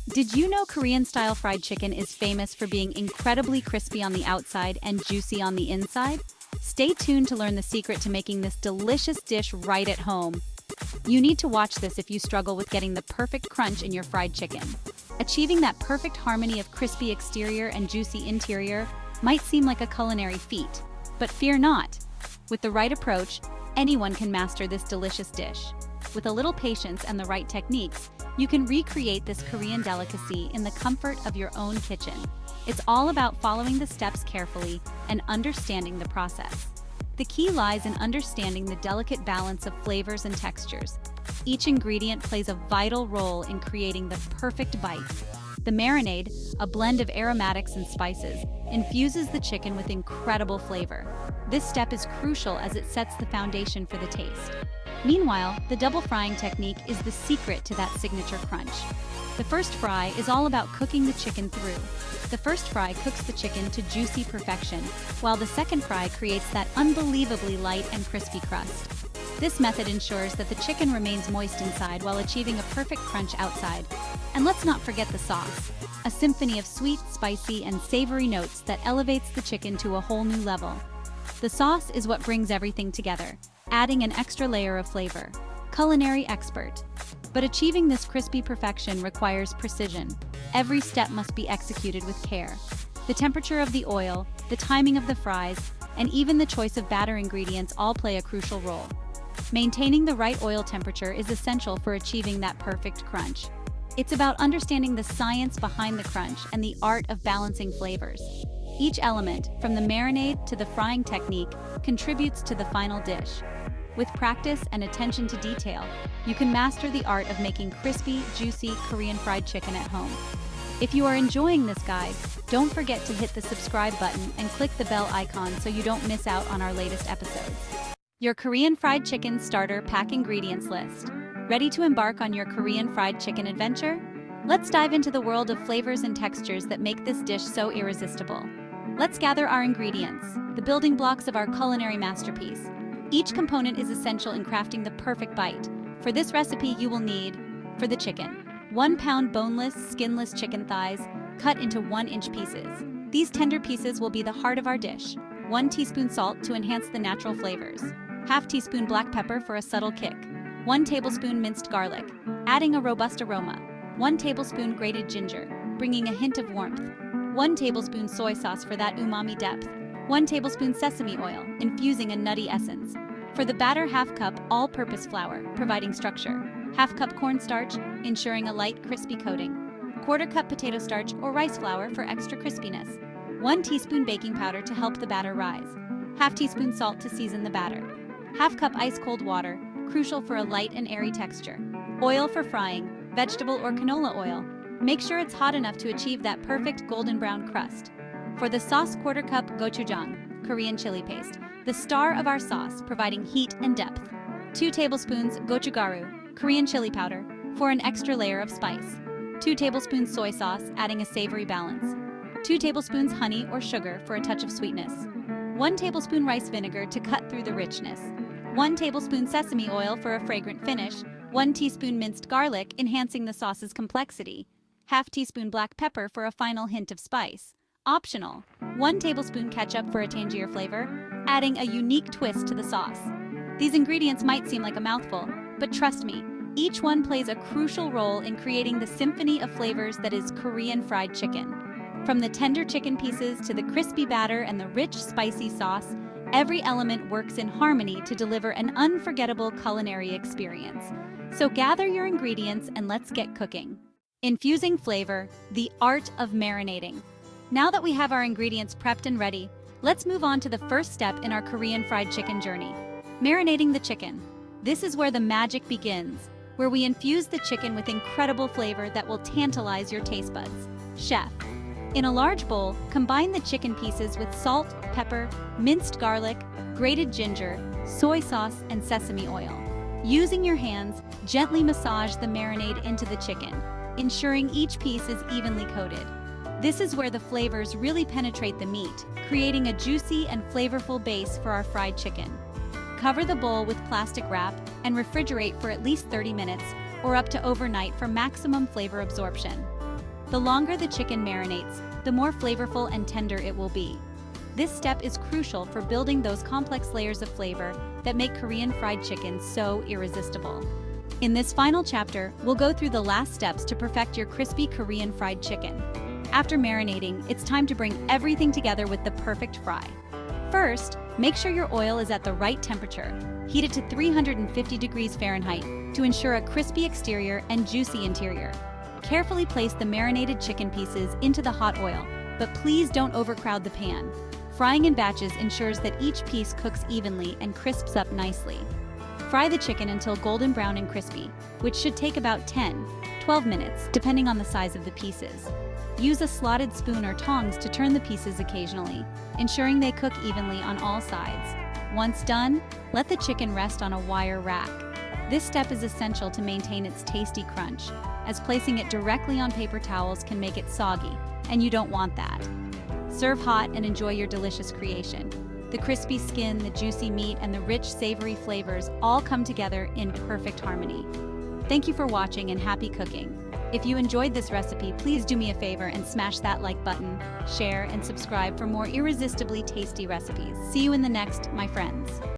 Did you know Korean-style fried chicken is famous for being incredibly crispy on the outside and juicy on the inside? Stay tuned to learn the secret to making this delicious dish right at home. You need to watch this if you struggle with getting the perfect crunch in your fried chicken. Achieving that perfect harmony of crispy exterior and juicy interior might seem like a culinary feat, but fear not. With the right approach, anyone can master this delicious dish. With a little patience and the right techniques, you can recreate this Korean delicacy in the comfort of your own kitchen. It's all about following the steps carefully and understanding the process. The key lies in understanding the delicate balance of flavors and textures. Each ingredient plays a vital role in creating the perfect bite. The marinade, a blend of aromatics and spices, infuses the chicken with incredible flavor. This step is crucial as it sets the foundation for the taste. Meanwhile, the double frying technique is the secret to that signature crunch. The first fry is all about cooking the chicken through. The first fry cooks the chicken to juicy perfection, while the second fry creates that unbelievably light and crispy crust. This method ensures that the chicken remains moist inside while achieving a perfect crunch outside. And let's not forget the sauce, a symphony of sweet, spicy, and savory notes that elevates the chicken to a whole new level. The sauce is what brings everything together, adding an extra layer of flavor. Culinary expert. But achieving this crispy perfection requires precision. Every step must be executed with care. The temperature of the oil, the timing of the fries, and even the choice of batter ingredients all play a crucial role. Maintaining the right oil temperature is essential for achieving that perfect crunch. It's about understanding the science behind the crunch and the art of balancing flavors. Each element, from the marinade to the frying technique, contributes to the final dish. With practice and attention to detail, you can master the art of making crispy, juicy Korean fried chicken at home. If you are enjoying this guide, don't forget to hit the subscribe button and click the bell icon so you don't miss out on our latest episodes. Your Korean fried chicken starter pack ingredients list. Ready to embark on your Korean fried chicken adventure? Let's dive into the world of flavors and textures that make this dish so irresistible. Let's gather our ingredients, the building blocks of our culinary masterpiece. Each component is essential in crafting the perfect bite. For this recipe, you will need, for the chicken, 1 pound boneless, skinless chicken thighs, cut into 1-inch pieces. These tender pieces will be the heart of our dish. 1 teaspoon salt to enhance the natural flavors. Half teaspoon black pepper for a subtle kick. 1 tablespoon minced garlic, adding a robust aroma. 1 tablespoon grated ginger, bringing a hint of warmth. 1 tablespoon soy sauce for that umami depth. 1 tablespoon sesame oil, infusing a nutty essence. For the batter, half cup all-purpose flour, providing structure. Half cup cornstarch, ensuring a light, crispy coating. 1/4 cup potato starch or rice flour for extra crispiness. 1 teaspoon baking powder to help the batter rise. Half teaspoon salt to season the batter. Half cup ice-cold water, crucial for a light and airy texture. Oil for frying, vegetable or canola oil. Make sure it's hot enough to achieve that perfect golden brown crust. For the sauce, 1/4 cup gochujang, Korean chili paste, the star of our sauce, providing heat and depth. 2 tablespoons gochugaru, Korean chili powder, for an extra layer of spice. 2 tablespoons soy sauce, adding a savory balance. 2 tablespoons honey or sugar for a touch of sweetness. 1 tablespoon rice vinegar to cut through the richness. 1 tablespoon sesame oil for a fragrant finish. 1 teaspoon minced garlic, enhancing the sauce's complexity. Half teaspoon black pepper for a final hint of spice. Optional. 1 tablespoon ketchup for a tangier flavor, adding a unique twist to the sauce. These ingredients might seem like a mouthful, but trust me, each one plays a crucial role in creating the symphony of flavors that is Korean fried chicken. From the tender chicken pieces to the crispy batter and the rich, spicy sauce, every element works in harmony to deliver an unforgettable culinary experience. So gather your ingredients and let's get cooking. Infusing flavor, the art of marinating. Now that we have our ingredients prepped and ready, let's move on to the first step in our Korean fried chicken journey, marinating the chicken. This is where the magic begins, where we infuse the chicken with incredible flavor that will tantalize your taste buds. Chef. In a large bowl, combine the chicken pieces with salt, pepper, minced garlic, grated ginger, soy sauce, and sesame oil. Using your hands, gently massage the marinade into the chicken, ensuring each piece is evenly coated. This is where the flavors really penetrate the meat, creating a juicy and flavorful base for our fried chicken. Cover the bowl with plastic wrap and refrigerate for at least 30 minutes or up to overnight for maximum flavor absorption. The longer the chicken marinates, the more flavorful and tender it will be. This step is crucial for building those complex layers of flavor that make Korean fried chicken so irresistible. In this final chapter, we'll go through the last steps to perfect your crispy Korean fried chicken. After marinating, it's time to bring everything together with the perfect fry. First, make sure your oil is at the right temperature. Heat it to 350 degrees Fahrenheit to ensure a crispy exterior and juicy interior. Carefully place the marinated chicken pieces into the hot oil, but please don't overcrowd the pan. Frying in batches ensures that each piece cooks evenly and crisps up nicely. Fry the chicken until golden brown and crispy, which should take about 10-12 minutes, depending on the size of the pieces. Use a slotted spoon or tongs to turn the pieces occasionally, ensuring they cook evenly on all sides. Once done, let the chicken rest on a wire rack. This step is essential to maintain its tasty crunch, as placing it directly on paper towels can make it soggy, and you don't want that. Serve hot and enjoy your delicious creation. The crispy skin, the juicy meat, and the rich, savory flavors all come together in perfect harmony. Thank you for watching and happy cooking. If you enjoyed this recipe, please do me a favor and smash that like button, share, and subscribe for more irresistibly tasty recipes. See you in the next, my friends.